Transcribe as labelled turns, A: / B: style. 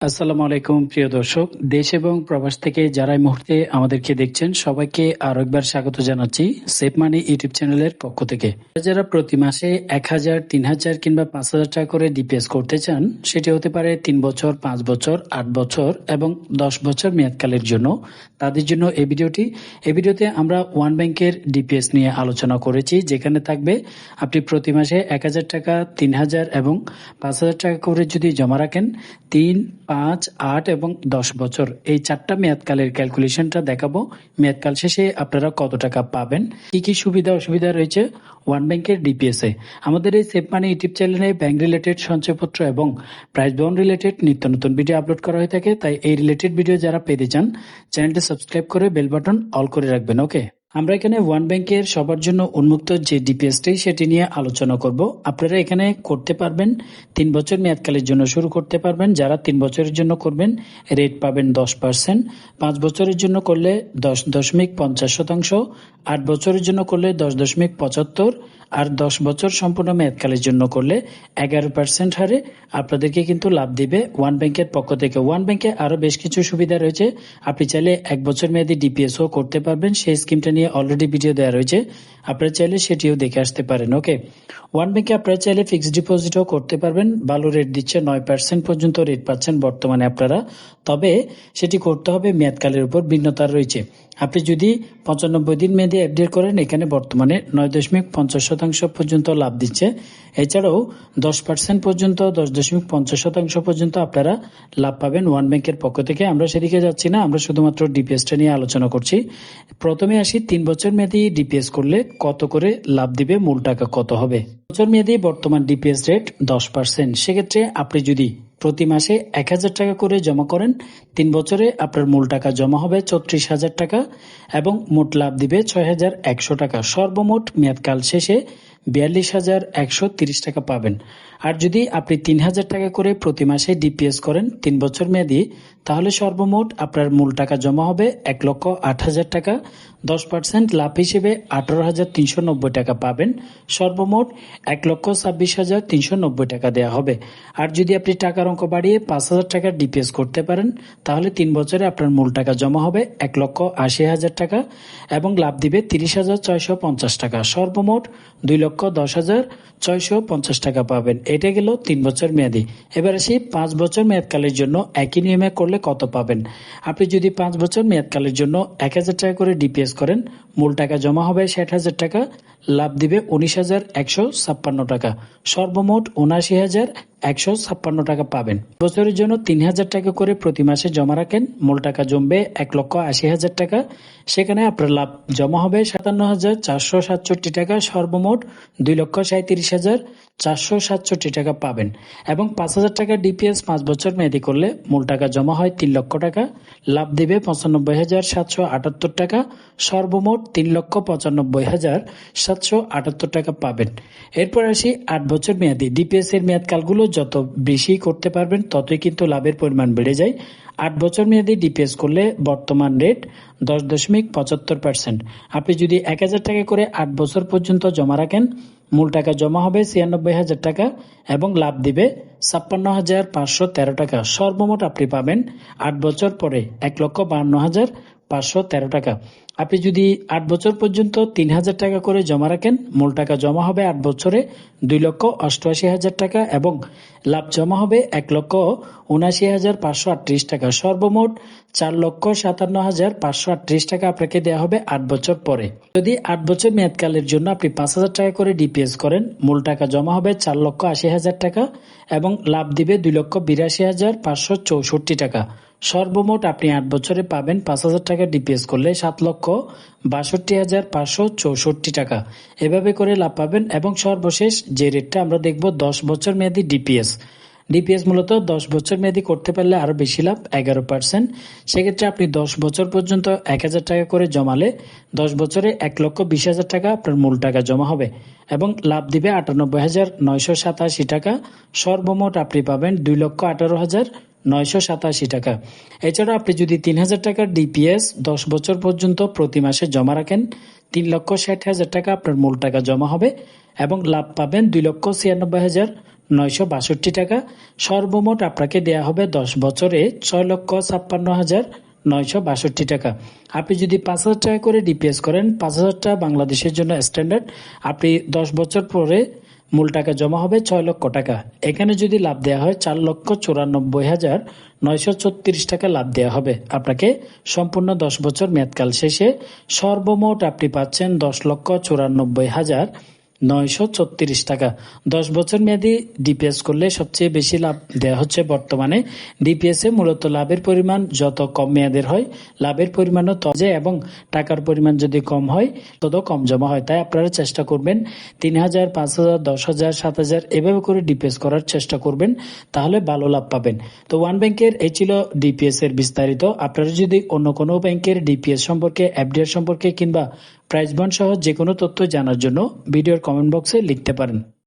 A: আসসালামু আলাইকুম প্রিয় দর্শক, দেশ এবং প্রবাস থেকে যারা এই মুহূর্তে আমাদেরকে দেখছেন সবাইকে আরো একবার স্বাগত জানাচ্ছি সেভ মানি ইউটিউব চ্যানেলের পক্ষ থেকে। যারা প্রতি মাসে ১,০০০, ৩,০০০ কিংবা ৫,০০০ টাকা করে ডিপিএস করতে চান, সেটি হতে পারে ৩ বছর, ৫ বছর, ৮ বছর এবং ১০ বছর মেয়াদকালের জন্য, তাদের জন্য এই ভিডিওতে আমরা ওয়ান ব্যাংকের ডিপিএস নিয়ে আলোচনা করেছি, যেখানে থাকবে আপনি প্রতি মাসে ১,০০০ টাকা, ৩,০০০ এবং ৫,০০০ টাকা করে যদি জমা রাখেন ৩, ৫, ৮ এবং ১০ বছর, এই ৪টা মেয়াদকালের ক্যালকুলেশনটা দেখাবো। মেয়াদকাল শেষে আপনারা কত টাকা পাবেন, কি কি সুবিধা অসুবিধা রয়েছে ওয়ান ব্যাংকের ডিপিএস এ। আমাদের এই সেভ মানি ইউটিউব চ্যানেলে ব্যাংক রিলেটেড, সঞ্চয়পত্র এবং প্রাইস বন্ড রিলেটেড নিত্য নতুন ভিডিও আপলোড করা হয়ে থাকে, তাই এই রিলেটেড ভিডিও যারা পেতে চান চ্যানেলটি সাবস্ক্রাইব করে বেল বাটন অল করে রাখবেন। ওকে, আমরা এখানে ওয়ান ব্যাংকের সবার জন্য উন্মুক্ত যে ডিপিএসটি সেটি নিয়ে আলোচনা করব। আপনারা এখানে করতে পারবেন ৩ বছর মেয়াদকালের জন্য শুরু করতে পারবেন। যারা ৩ বছরের জন্য করবেন রেট পাবেন 10%, ৫ বছরের জন্য করলে 10.50%, ৮ বছরের জন্য করলে 10.75%, আর ১০ বছর সম্পূর্ণ মেয়াদকালের জন্য করলে 11% হারে আপনাদেরকে কিন্তু লাভ দিবে ওয়ান ব্যাংকের পক্ষ থেকে। ওয়ান ব্যাংকে আরো বেশ কিছু সুবিধা রয়েছে। আপনি চাইলে ১ বছর মেয়াদী ডিপিএসও করতে পারবেন, সেই স্কিমটা নিয়ে অলরেডি ভিডিও দেওয়া রয়েছে, আপনারা চাইলে সেটিও দেখে আসতে পারেন। ওকে, ওয়ান ব্যাংকে আপনারা চাইলে ফিক্সড ডিপোজিটও করতে পারবেন। ভালো রেট দিচ্ছে, ৯% পর্যন্ত রেট পাচ্ছেন বর্তমানে আপনারা। তবে সেটি করতে হবে মেয়াদকালের উপর ভিন্নতা রয়েছে। আপনি যদি ৯৫ দিন মেয়াদী এফডি করেন, এখানে বর্তমানে ৯.৫০% পর্যন্ত লাভ দিচ্ছে। এছাড়াও 10% পর্যন্ত, 10.৫০% পর্যন্ত আপনারা লাভ পাবেন ওয়ান ব্যাংকের পক্ষ থেকে। আমরা সেদিকে যাচ্ছি না, আমরা শুধুমাত্র ডিপিএসটা নিয়ে আলোচনা করছি। প্রথমে আসি ৩ বছর মেয়াদী ডিপিএস করলে কত করে লাভ দিবে, মূল টাকা কত হবে। বছর মেয়াদী বর্তমান ডিপিএস রেট 10%। সেক্ষেত্রে আপনি যদি প্রতি মাসে ১,০০০ টাকা করে জমা করেন, ৩ বছরে আপনার মূল টাকা জমা হবে ৩৪,০০০ টাকা এবং মোট লাভ দিবে ৬,১০০ টাকা। সর্বমোট মেয়াদকাল শেষে ৪২,১৩০ টাকা পাবেন। আর যদি আপনি ৩,০০০ টাকা করে প্রতি মাসে ডিপিএস করেন ৩ বছর মেয়াদী, তাহলে সর্বমোট আপনার মূল টাকা জমা হবে ১,০৮,০০০ টাকা। 10% লাভ হিসেবে ১৮,৩৯০ টাকা পাবেন। সর্বমোট ১,২৬,৩৯০ টাকা দেওয়া হবে। আর যদি আপনি টাকার অঙ্ক বাড়িয়ে ৫,০০০ টাকার ডিপিএস করতে পারেন, তাহলে ৩ বছরে আপনার মূল টাকা জমা হবে ১,৮০,০০০ টাকা এবং লাভ দিবে ৩০,৬৫০ টাকা। সর্বমোট ২,১০,৬৫০ টাকা পাবেন। এটা গেল ৩ বছর মেয়াদী। এবার আসি ৫ বছর মেয়াদকালের জন্য একই নিয়মে করলে কত পাবেন। আপনি যদি ৫ বছর মেয়াদকালের জন্য ১,০০০ টাকা করে ডিপিএস করেন, মূল টাকা জমা হবে ৬০,০০০ টাকা, লাভ দিবে ১৯,১৫৬ টাকা। সর্বমোট ৭৯,১৫৬ টাকা পাবেন। বছরের জন্য ৩,০০০ টাকা করে প্রতি মাসে জমা রাখেন, মূল টাকা জমবে ১,৮০,০০০ টাকা। সেখানে আপনার লাভ জমা হবে ৫৭,৪৬৭ টাকা। সর্বমোট ২,৩৭,৪৬৭ টাকা পাবেন। এবং ৫,০০০ টাকা ডিপিএস ৫ বছর মেয়াদী করলে মূল টাকা জমা হয় ৩,০০,০০০ টাকা, লাভ দিবে ৯৫,৭৭৮ টাকা। সর্বমোট ৩,৯৫,৭৭৮ টাকা পাবেন। এরপর আসি ৮ বছর মেয়াদী ডিপিএস এর মেয়াদকালগুলো যত বেশি করতে পারবেন ততই কিন্তু লাভের পরিমাণ বেড়ে যায়। ৮ বছর মেয়াদী ডিপিএস করলে বর্তমান রেট ১০.৭৫%। আপনি যদি ১,০০০ টাকা করে ৮ বছর পর্যন্ত জমা রাখেন, মূল টাকা জমা হবে ৯৬,০০০ টাকা এবং লাভ দিবে ৫৬,৫১৩ টাকা। সর্বমোট আপনি পাবেন ৮ বছর পরে ১,৫২,৫১৩ টাকা। আপনি যদি ৮ বছর পর্যন্ত ৩,০০০ টাকা করে জমা রাখেন, মূল টাকা জমা হবে ৮ বছরে ২,৮৮,০০০ টাকা এবং লাভ জমা হবে ১,৭৯,৫৩৮ টাকা। সর্বমোট ৪,৫৭,৫৩৮ টাকা আপনাকে দেওয়া হবে ৮ বছর পরে। যদি ৮ বছর মেয়াদকালের জন্য আপনি ৫,০০০ টাকা করে ডিপিএস করেন, মূল টাকা জমা হবে ৪,৮০,০০০ টাকা এবং লাভ দিবে ২,৮২,৫৬৪ টাকা। সর্বমোট আপনি ৮ বছরে পাবেন ৫,০০০ টাকা ডিপিএস করলে ৭,৬২,৫৬৪ টাকা। এভাবে করে লাভ পাবেন। এবং সর্বশেষ যে রেটটা আমরা দেখব ১০ বছর মেয়াদী ডিপিএস মূলত ১০ বছর মেয়াদী করতে পারলে আরো বেশি লাভ, ১১%। সেক্ষেত্রে আপনি ১০ বছর পর্যন্ত ১,০০০ টাকা করে জমালে ১০ বছরে ১,২০,০০০ টাকা আপনার মূল টাকা জমা হবে এবং লাভ দিবে ৯৮,৯৮৭ টাকা। সর্বমোট আপনি পাবেন ২,১৮,৯৮৭ টাকা। এছাড়া আপনি যদি ৩,০০০ টাকার ডিপিএস ১০ বছর পর্যন্ত প্রতি মাসে জমা রাখেন, ৩,৬০,০০০ টাকা আপনার মূল টাকা জমা হবে এবং লাভ পাবেন ২,৯৬,৯ টাকা। সর্বমোট আপনাকে দেয়া হবে 10 বছরে 6,56,962 টাকা। আপনি যদি 5,000 টাকা করে ডিপিএস করেন, 5,000 টাকা বাংলাদেশের জন্য স্ট্যান্ডার্ড। আপনি 10 বছর পরে মূল টাকা জমা হবে 6 লক্ষ টাকা। এখানে যদি লাভ দেওয়া হয় 4,94,936 টাকা লাভ দেওয়া হবে আপনাকে। সম্পূর্ণ 10 বছর মেয়াদকাল শেষে সর্বমোট আপনি পাচ্ছেন 10,94,936 টাকা। 10 বছর মেয়াদি ডিপিএস করলে সবচেয়ে বেশি লাভ দেওয়া হচ্ছে বর্তমানে। ডিপিএস এ মূলত লাভের পরিমাণ যত কম মেয়াদের হয়, লাভের পরিমাণও তত যায় এবং টাকার পরিমাণ যদি কম হয় তত কম জমা হয়। তাই আপনারা চেষ্টা করবেন 3,000, 5,000, 10,000, 7,000 এভাবে করে ডিপিএস করার চেষ্টা করবেন, তাহলে ভালো লাভ পাবেন। তো ওয়ান ব্যাংকের এই ছিল ডিপিএস এর বিস্তারিত। আপনারা যদি অন্য কোনো ব্যাংকের ডিপিএস সম্পর্কে, এফডিআর সম্পর্কে কিংবা প্রাইস বন্ড সহ যে কোনো তথ্য জানার জন্য ভিডিওর কমেন্ট বক্সে লিখতে পারেন।